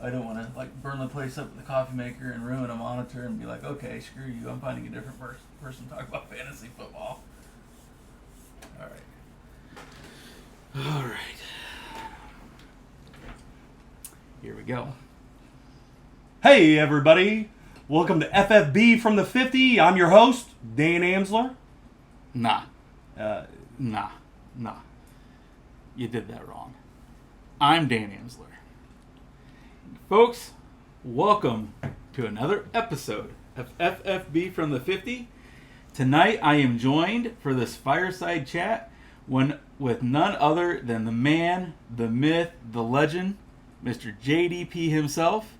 I don't want to like burn the place up with the coffee maker and ruin a monitor and be like, okay, screw you. I'm finding a different person to talk about fantasy football. All right. All right. Here we go. Hey everybody, welcome to FFB from the 50. I'm your host, Dan Amsler. Nah. You did that wrong. I'm Dan Amsler. Folks, welcome to another episode of FFB from the 50. Tonight I am joined for this fireside chat with none other than the man, the myth, the legend, Mr. JDP himself.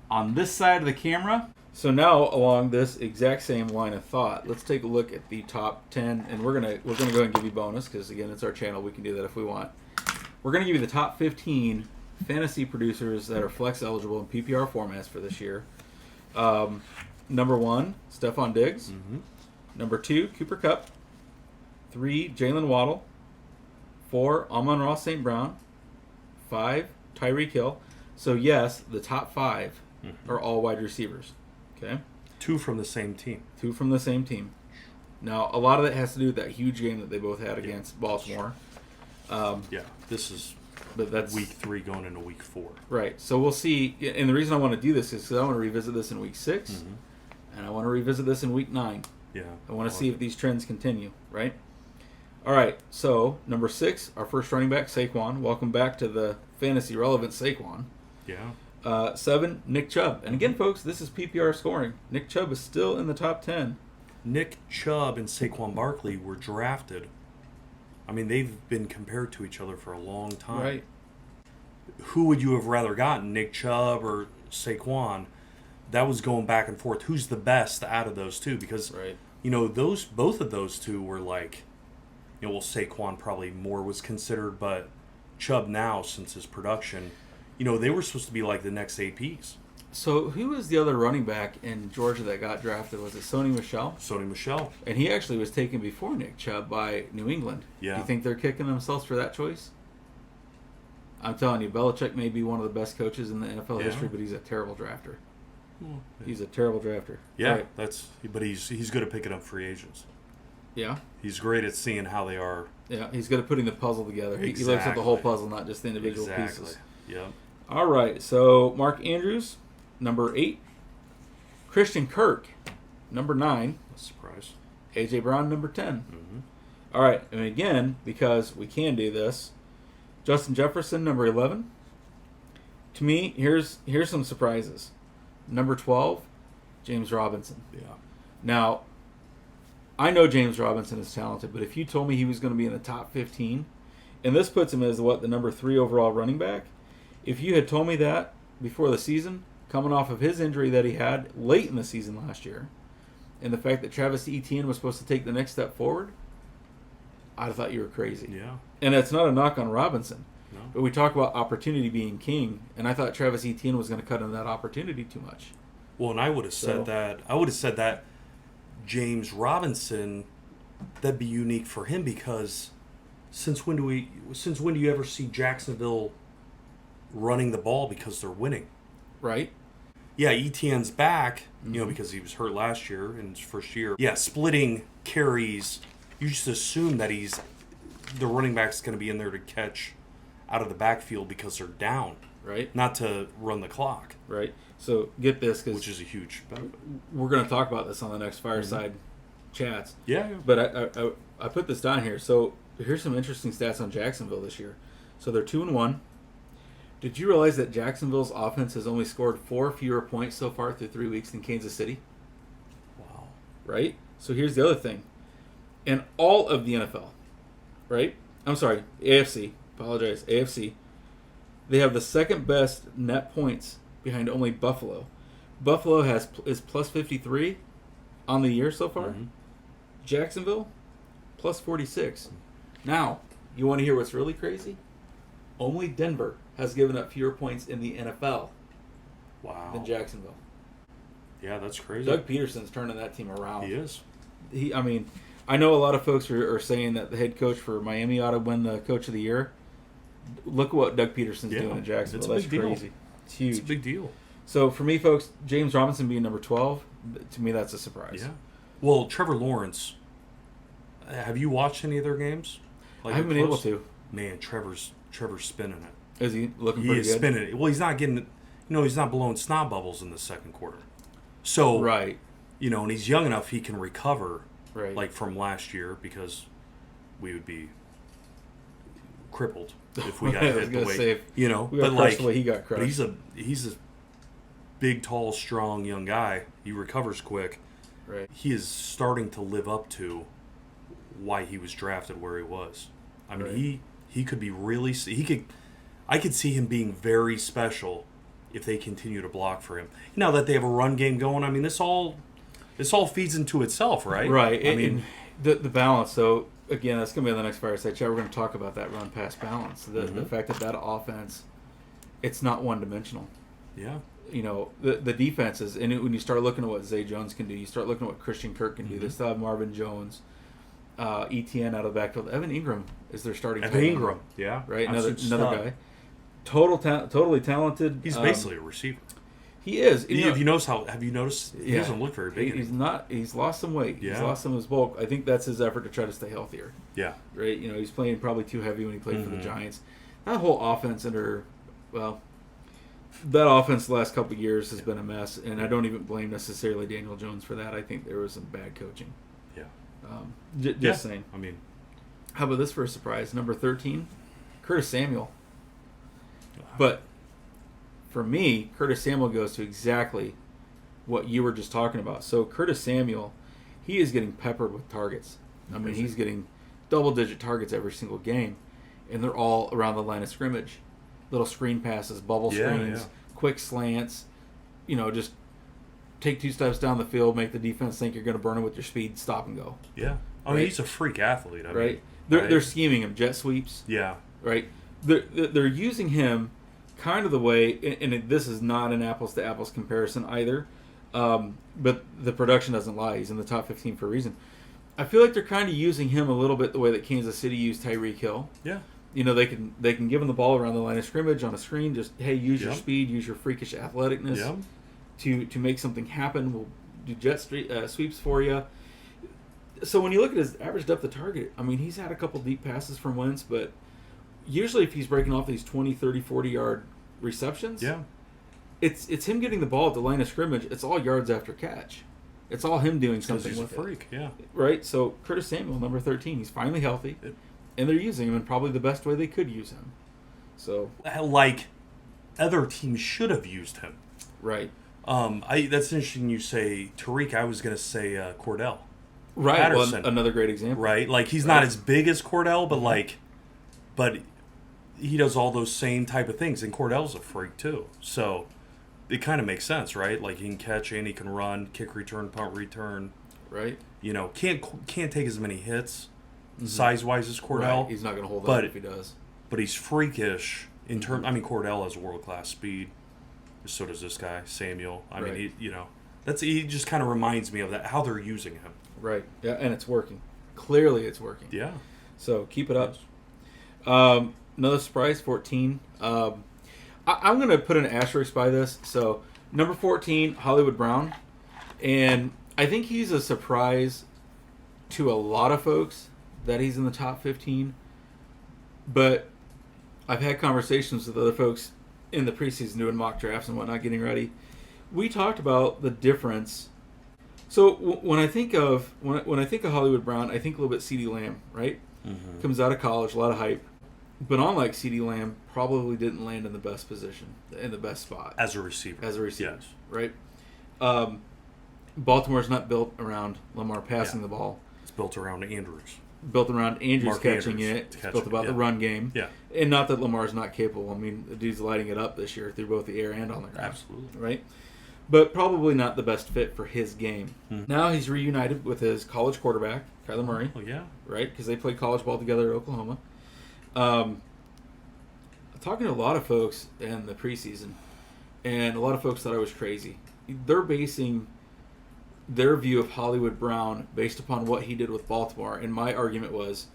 On this side of the camera. So now, along this exact same line of thought, let's take a look at the top 10, and we're gonna go ahead and give you bonus because again, it's our channel. We can do that if we want. We're gonna give you the top 15 fantasy producers that are flex eligible in PPR formats for this year. Number 1, Stephon Diggs. Mm-hmm. Number 2, Cooper Kupp. 3, Jalen Waddle. 4, Amon-Ra St. Brown. 5, Tyreek Hill. So yes, the top 5 are all wide receivers. Okay? 2 from the same team. 2 from the same team. Now, a lot of that has to do with that huge game that they both had against Baltimore. This is that's week 3 going into week 4. Right. So we'll see. And the reason I want to do this is because I want to revisit this in week 6, and I want to revisit this in week 9. Yeah. I want to see if these trends continue, right? All right. So, number 6, our first running back, Saquon. Welcome back to the fantasy relevant Saquon. Yeah. 7, Nick Chubb. And again, folks, this is PPR scoring. Nick Chubb is still in the top 10. Nick Chubb and Saquon Barkley were drafted. I mean, they've been compared to each other for a long time. Right. Who would you have rather gotten, Nick Chubb or Saquon? That was going back and forth. Who's the best out of those two? Because, both of those two were like, Saquon probably more was considered, but Chubb now, since his production, they were supposed to be like the next APs. So who was the other running back in Georgia that got drafted? Was it Sony Michel? Sony Michel. And he actually was taken before Nick Chubb by New England. Yeah. Do you think they're kicking themselves for that choice? I'm telling you, Belichick may be one of the best coaches in the NFL history, but he's a terrible drafter. Well, yeah. He's a terrible drafter. Yeah, right. But he's good at picking up free agents. Yeah. He's great at seeing how they are. Yeah, he's good at putting the puzzle together. Exactly. He looks at the whole puzzle, not just the individual pieces. Yeah. All right, so Mark Andrews, number 8. Christian Kirk, number 9. That's a surprise. A.J. Brown, number 10. Mm-hmm. All right, and again, because we can do this, Justin Jefferson, number 11. To me, here's some surprises. Number 12, James Robinson. Yeah. Now, I know James Robinson is talented, but if you told me he was going to be in the top 15, and this puts him as the number 3 overall running back, if you had told me that before the season, coming off of his injury that he had late in the season last year, and the fact that Travis Etienne was supposed to take the next step forward, I'd have thought you were crazy. Yeah. And that's not a knock on Robinson. No. But we talk about opportunity being king, and I thought Travis Etienne was going to cut into that opportunity too much. Well, and I would have said that James Robinson, that'd be unique for him because since when do you ever see Jacksonville running the ball because they're winning? Right? Yeah, Etienne's back, because he was hurt last year in his first year. Yeah, splitting carries. You just assume that the running back's going to be in there to catch out of the backfield because they're down. Right. Not to run the clock. Right. So get this, which is a huge benefit. We're going to talk about this on the next Fireside chats. Yeah. But I put this down here. So here's some interesting stats on Jacksonville this year. So they're 2-1. Did you realize that Jacksonville's offense has only scored 4 fewer points so far through 3 weeks than Kansas City? Wow. Right? So here's the other thing. In all of the NFL, right? I'm sorry, AFC. Apologize, AFC. They have the second best net points behind only Buffalo. Buffalo is plus 53 on the year so far. Mm-hmm. Jacksonville, plus 46. Now, you want to hear what's really crazy? Only Denver has given up fewer points in the NFL than Jacksonville. Yeah, that's crazy. Doug Peterson's turning that team around. He is. I know a lot of folks are saying that the head coach for Miami ought to win the Coach of the Year. Look at what Doug Peterson's doing in Jacksonville. That's crazy. It's huge. It's a big deal. So for me, folks, James Robinson being number 12, to me that's a surprise. Yeah. Well, Trevor Lawrence. Have you watched any of their games? I haven't been able to. Man, Trevor's spinning it. Is he looking He pretty is good? spinning it. Well, he's not getting. He's not blowing snot bubbles in the second quarter. So Right. and he's young enough he can recover. Right. Like from last year, because we would be crippled if we got I was hit the gonna way say, we got but crushed the way he got crushed. But he's a big, tall, strong young guy. He recovers quick. Right. He is starting to live up to why he was drafted where he was. I mean, Right. he could be really. I could see him being very special if they continue to block for him. Now that they have a run game going, I mean, this all feeds into itself, right? Right. I mean, the balance. So again, that's going to be on the next Fireside Chat. We're going to talk about that run pass balance. The fact that offense, it's not one dimensional. yeah. The defenses, and when you start looking at what Zay Jones can do, you start looking at what Christian Kirk can do. They still have Marvin Jones, ETN out of the backfield. Evan Ingram is their starting. Evan Ingram, yeah, right. Absolute Another stud. guy, totally talented. He's basically a receiver. He is. Have you noticed? He doesn't look very big. He's not. He's lost some weight. Yeah. He's lost some of his bulk. I think that's his effort to try to stay healthier. Yeah. Right. He's playing probably too heavy when he played for the Giants. That whole offense that offense the last couple of years has been a mess, and I don't even blame necessarily Daniel Jones for that. I think there was some bad coaching. Yeah. Just saying. I mean, how about this for a surprise? Number 13, Curtis Samuel. But for me, Curtis Samuel goes to exactly what you were just talking about. So Curtis Samuel, he is getting peppered with targets. I mean, he's getting double-digit targets every single game, and they're all around the line of scrimmage. Little screen passes, bubble screens, quick slants. Just take 2 steps down the field, make the defense think you're going to burn it with your speed, stop and go. Yeah. I mean, he's a freak athlete. I Right? mean, They're scheming him, jet sweeps. Yeah. Right? They're using him kind of the way, and this is not an apples-to-apples comparison either, but the production doesn't lie. He's in the top 15 for a reason. I feel like they're kind of using him a little bit the way that Kansas City used Tyreek Hill. Yeah. They can give him the ball around the line of scrimmage on a screen. Just, hey, use your speed, use your freakish athleticness to make something happen. We'll do jet sweeps for you. So when you look at his average depth of target, I mean, he's had a couple deep passes from Wentz, but usually if he's breaking off these 20, 30, 40-yard receptions, it's him getting the ball at the line of scrimmage. It's all yards after catch. It's all him doing something he's a with freak, it. Right? So Curtis Samuel, number 13, he's finally healthy. And they're using him in probably the best way they could use him. So, like other teams should have used him. Right. That's interesting you say Tariq. I was going to say Cordell. Right. Patterson. Well, another great example. Right. Like he's not as big as Cordell, but he does all those same type of things. And Cordell's a freak too. So it kind of makes sense, right? Like he can catch and he can run, kick return, punt return. Right. Can't take as many hits. Size-wise as Cordell. Right. He's not going to hold up if he does. But he's freakish in terms. I mean, Cordell has world-class speed. So does this guy, Samuel. I mean, he just kind of reminds me of that, how they're using him. Right. Yeah, and it's working. Clearly it's working. Yeah. So keep it up. Another surprise, 14. I'm going to put an asterisk by this. So number 14, Hollywood Brown. And I think he's a surprise to a lot of folks that he's in the top 15, but I've had conversations with other folks in the preseason doing mock drafts and whatnot, getting ready. We talked about the difference. So when I think of Hollywood Brown, I think a little bit CeeDee Lamb, right? Mm-hmm. Comes out of college, a lot of hype, but unlike CeeDee Lamb, probably didn't land in the best position, in the best spot as a receiver. Yes. Right? Baltimore's not built around Lamar passing the ball. It's built around Andrews. Built around Andrews Mark catching Andrews it. It's built about the run game. Yeah. And not that Lamar's not capable. I mean, the dude's lighting it up this year through both the air and on the ground. Absolutely. Right? But probably not the best fit for his game. Mm-hmm. Now he's reunited with his college quarterback, Kyler Murray. Oh, yeah. Right? Because they played college ball together at Oklahoma. Talking to a lot of folks in the preseason, and a lot of folks thought I was crazy. They're basing their view of Hollywood Brown based upon what he did with Baltimore, and my argument was,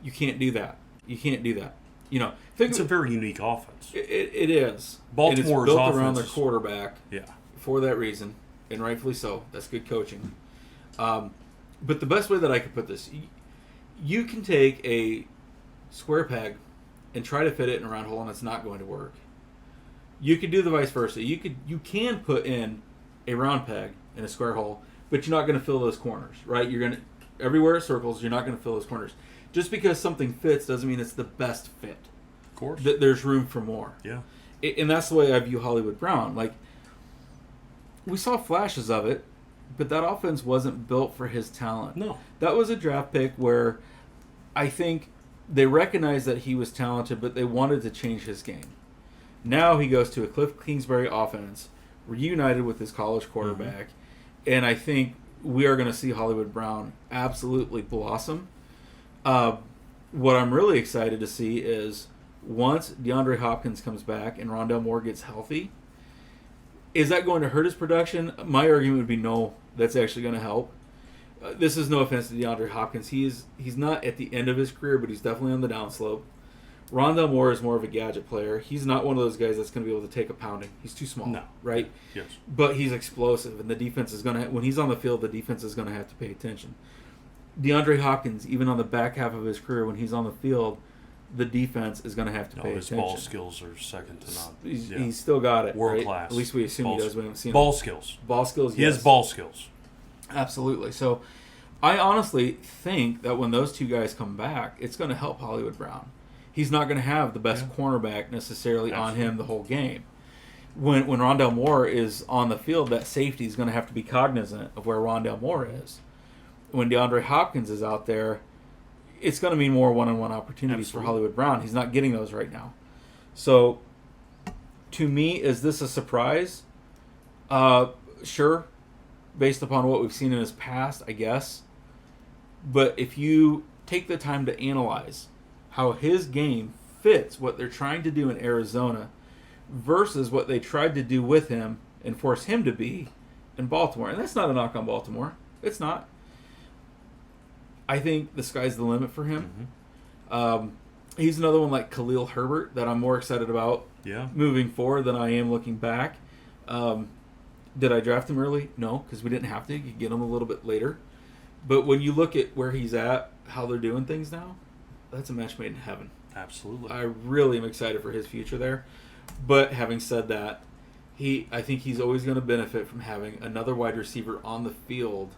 you can't do that. You can't do that. It's a very unique offense. It is. Baltimore's built offense around their is- quarterback. Yeah. For that reason, and rightfully so. That's good coaching. But the best way that I could put this, you can take a square peg and try to fit it in a round hole, and it's not going to work. You could do the vice versa. You can put in a round peg in a square hole, but you're not going to fill those corners, right? You're going to everywhere it circles. You're not going to fill those corners. Just because something fits doesn't mean it's the best fit. Of course. There's room for more. Yeah. And that's the way I view Hollywood Brown. Like, we saw flashes of it, but that offense wasn't built for his talent. No. That was a draft pick where I think they recognized that he was talented, but they wanted to change his game. Now he goes to a Cliff Kingsbury offense, reunited with his college quarterback, and I think we are going to see Hollywood Brown absolutely blossom. What I'm really excited to see is once DeAndre Hopkins comes back and Rondale Moore gets healthy, is that going to hurt his production? My argument would be no, that's actually going to help. This is no offense to DeAndre Hopkins. He's not at the end of his career, but he's definitely on the downslope. Rondale Moore is more of a gadget player. He's not one of those guys that's going to be able to take a pounding. He's too small, right? Yes. But he's explosive, and the defense is going to when he's on the field, the defense is going to have to pay attention. DeAndre Hopkins, even on the back half of his career, when he's on the field, the defense is going to have to pay his attention. ball skills are second to none. He's still got it. World right? class. At least we assume he does. We haven't seen ball him. skills. Ball skills. He Yes. has ball skills. Absolutely. So, I honestly think that when those two guys come back, it's going to help Hollywood Brown. He's not going to have the best cornerback necessarily on him the whole game. When Rondale Moore is on the field, that safety is going to have to be cognizant of where Rondale Moore is. When DeAndre Hopkins is out there, it's going to mean more one-on-one opportunities for Hollywood Brown. He's not getting those right now. So, to me, is this a surprise? Sure, based upon what we've seen in his past, I guess. But if you take the time to analyze how his game fits what they're trying to do in Arizona versus what they tried to do with him and force him to be in Baltimore, and that's not a knock on Baltimore. It's not. I think the sky's the limit for him. He's another one like Khalil Herbert that I'm more excited about moving forward than I am looking back. Did I draft him early? No, because we didn't have to. You could get him a little bit later. But when you look at where he's at, how they're doing things now, that's a match made in heaven. Absolutely. I really am excited for his future there. But having said that, I think he's always going to benefit from having another wide receiver on the field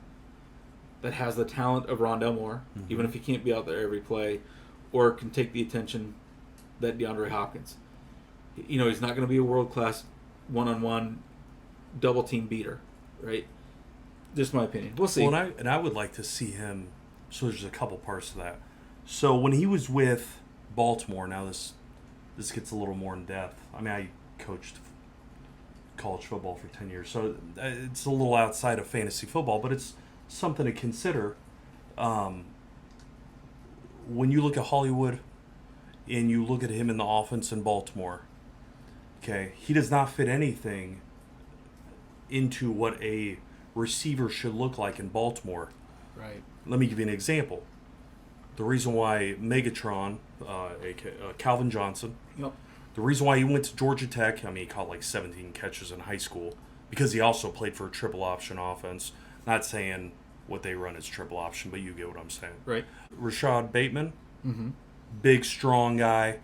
that has the talent of Rondale Moore, even if he can't be out there every play, or can take the attention that DeAndre Hopkins. He's not going to be a world-class one-on-one double-team beater, right? Just my opinion. We'll see. Well, and I would like to see him. So there's a couple parts to that. So when he was with Baltimore, now this gets a little more in depth. I mean, I coached college football for 10 years, so it's a little outside of fantasy football, but it's something to consider. When you look at Hollywood and you look at him in the offense in Baltimore, okay, he does not fit anything into what a receiver should look like in Baltimore. Right. Let me give you an example. The reason why Megatron, Calvin Johnson, the reason why he went to Georgia Tech, I mean, he caught like 17 catches in high school, because he also played for a triple option offense. Not saying what they run is triple option, but you get what I'm saying. Right. Rashad Bateman, big, strong guy,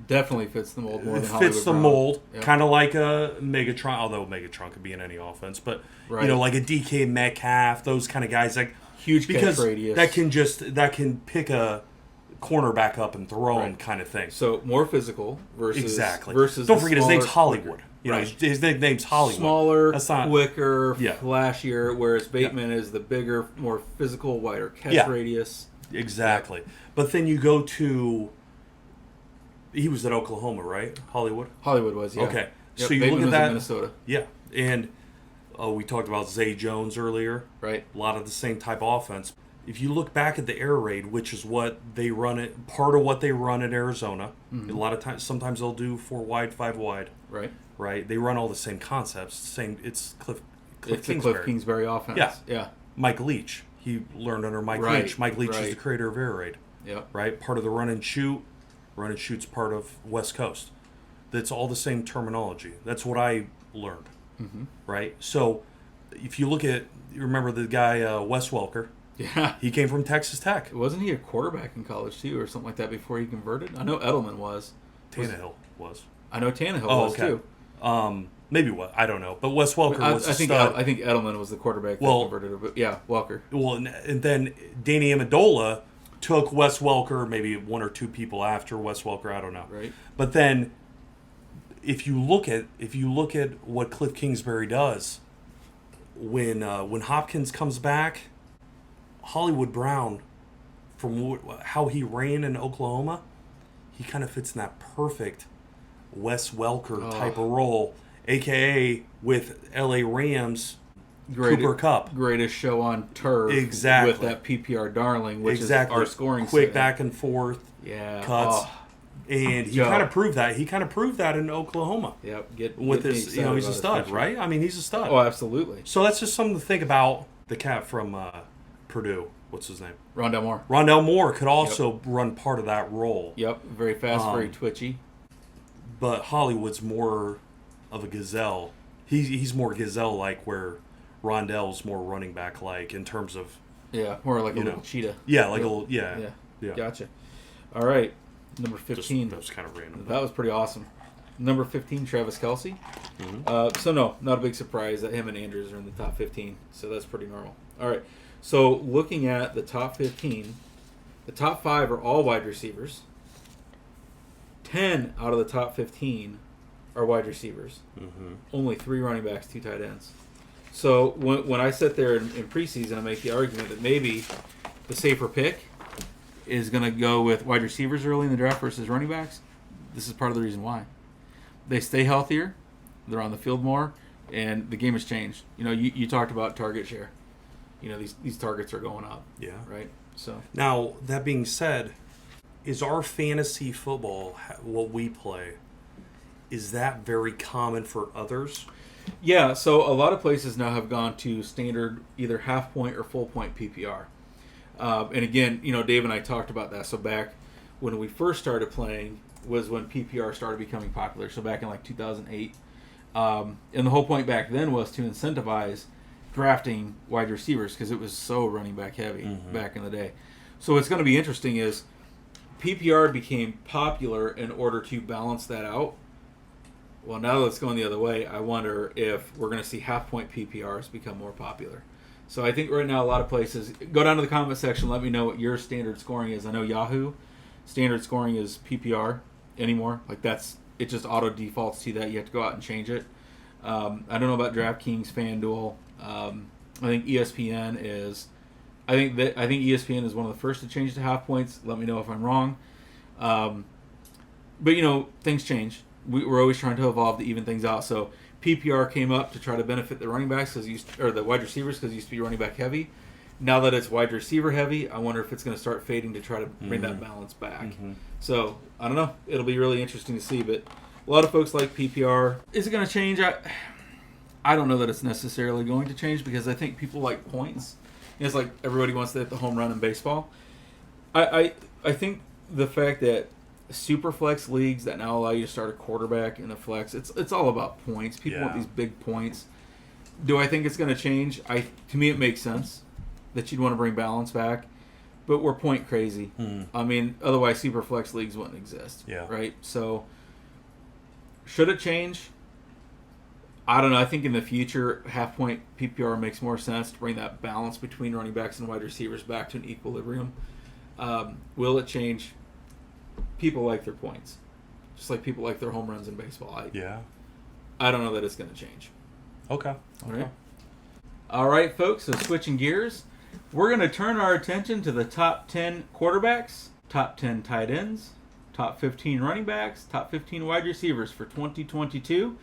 Definitely fits the mold more than fits Hollywood the Brown. mold, Yep. kind of like a Megatron, although Megatron could be in any offense, but like a DK Metcalf, those kind of guys, like Huge because catch radius. that can pick a cornerback up and throw him kind of thing. So more physical versus versus. Don't the forget his name's smaller, Hollywood. quicker. His nickname's Hollywood. Smaller, That's not quicker, flashier. Whereas Bateman is the bigger, more physical, wider catch radius. Exactly. But then you go to. He was at Oklahoma, right? Hollywood. Hollywood was, yeah. Okay. Yep, So you Bateman look at was that. in Minnesota. Yeah, and we talked about Zay Jones earlier. Right. A lot of the same type of offense. If you look back at the air raid, which is what they run it, part of what they run at Arizona. A lot of times, sometimes they'll do 4 wide, 5 wide. Right. Right. They run all the same concepts. It's Cliff It's the Kingsbury. Cliff Kingsbury offense. Yeah. Mike Leach. He learned under Mike Right, Leach. Mike Leach is right. the creator of air raid. Yep. Right. Part of the run and shoot. Run and shoot's part of West Coast. That's all the same terminology. That's what I learned, right? So if you look at, you remember the guy Wes Welker? Yeah. He came from Texas Tech. Wasn't he a quarterback in college too, or something like that before he converted? I know Edelman was. Tannehill was. I know Tannehill was too. Maybe what I don't know, but Wes Welker was a stud. I think Edelman was the quarterback that converted. But yeah, Welker. Well, and then Danny Amendola took Wes Welker, maybe one or two people after Wes Welker. I don't know. Right. But then, if you look at what Cliff Kingsbury does, when Hopkins comes back, Hollywood Brown, from how he ran in Oklahoma, he kind of fits in that perfect Wes Welker type of role, a.k.a. with L.A. Rams, Cooper Kupp. Greatest show on turf. Exactly. With that PPR darling, which is our scoring quick setting. back and forth cuts. And he kind of proved that. He kind of proved that in Oklahoma. Yep. With his, he's a stud, right? I mean, he's a stud. Oh, absolutely. So that's just something to think about. The cat from Purdue, what's his name? Rondell Moore. Rondell Moore could also run part of that role. Yep, very fast, very twitchy. But Hollywood's more of a gazelle. He's more gazelle-like, where Rondell's more running back-like in terms of... Yeah, more like a little cheetah. Yeah, like a little... Yeah. Gotcha. All right, number 15. That was kind of random. That was pretty awesome. Number 15, Travis Kelce. So no, not a big surprise that him and Andrews are in the top 15. So that's pretty normal. All right. So looking at the top 15, the top 5 are all wide receivers. 10 out of the top 15 are wide receivers. Only 3 running backs, 2 tight ends. So when I sit there in preseason, I make the argument that maybe the safer pick is going to go with wide receivers early in the draft versus running backs. This is part of the reason why. They stay healthier, they're on the field more, and the game has changed. You talked about target share. These targets are going up. Yeah. Right? So now, that being said, is our fantasy football, what we play, is that very common for others? Yeah, so a lot of places now have gone to standard either half point or full point PPR. And again, Dave and I talked about that. So back when we first started playing was when PPR started becoming popular. So back in like 2008. And the whole point back then was to incentivize drafting wide receivers because it was so running back heavy back in the day. So what's going to be interesting is PPR became popular in order to balance that out. Well, now that it's going the other way, I wonder if we're going to see half-point PPRs become more popular. So I think right now a lot of places, go down to the comment section, let me know what your standard scoring is. I know Yahoo, standard scoring is PPR anymore. Like it just auto defaults to that. You have to go out and change it. I don't know about DraftKings, FanDuel. I think ESPN is... I think ESPN is one of the first to change to half points. Let me know if I'm wrong. But things change. We're always trying to evolve to even things out. So PPR came up to try to benefit the running backs or the wide receivers because it used to be running back heavy. Now that it's wide receiver heavy, I wonder if it's going to start fading to try to bring that balance back. So I don't know. It'll be really interesting to see. But a lot of folks like PPR. Is it going to change? I don't know that it's necessarily going to change because I think people like points. It's like everybody wants to hit the home run in baseball. I think the fact that super flex leagues that now allow you to start a quarterback in a flex, it's all about points. People want these big points. Do I think it's going to change? To me, it makes sense that you'd want to bring balance back, but we're point crazy. I mean, otherwise super flex leagues wouldn't exist. Yeah. Right? So should it change? I don't know. I think in the future, half-point PPR makes more sense to bring that balance between running backs and wide receivers back to an equilibrium. Will it change? People like their points, just like people like their home runs in baseball. I don't know that it's going to change. Okay. All right, folks. So switching gears, we're going to turn our attention to the top 10 quarterbacks, top 10 tight ends, top 15 running backs, top 15 wide receivers for 2022.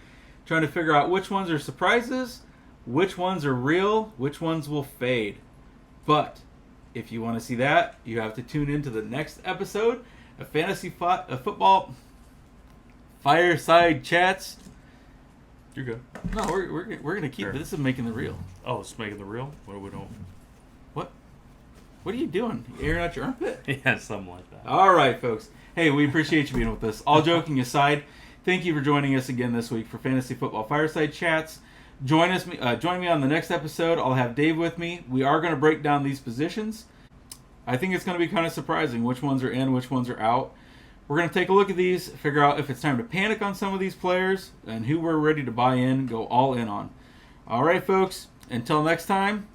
Trying to figure out which ones are surprises, which ones are real, which ones will fade. But if you want to see that, you have to tune into the next episode of Fantasy Football Fireside Chats. You're good. No, we're gonna keep this. Is making the reel. Oh, it's making the reel. What are we doing? What? What are you doing? You airing out your armpit? Yeah, something like that. All right, folks. Hey, we appreciate you being with us. All joking aside, thank you for joining us again this week for Fantasy Football Fireside Chats. Join me on the next episode. I'll have Dave with me. We are going to break down these positions. I think it's going to be kind of surprising which ones are in, which ones are out. We're going to take a look at these, figure out if it's time to panic on some of these players, and who we're ready to buy in, go all in on. All right, folks. Until next time,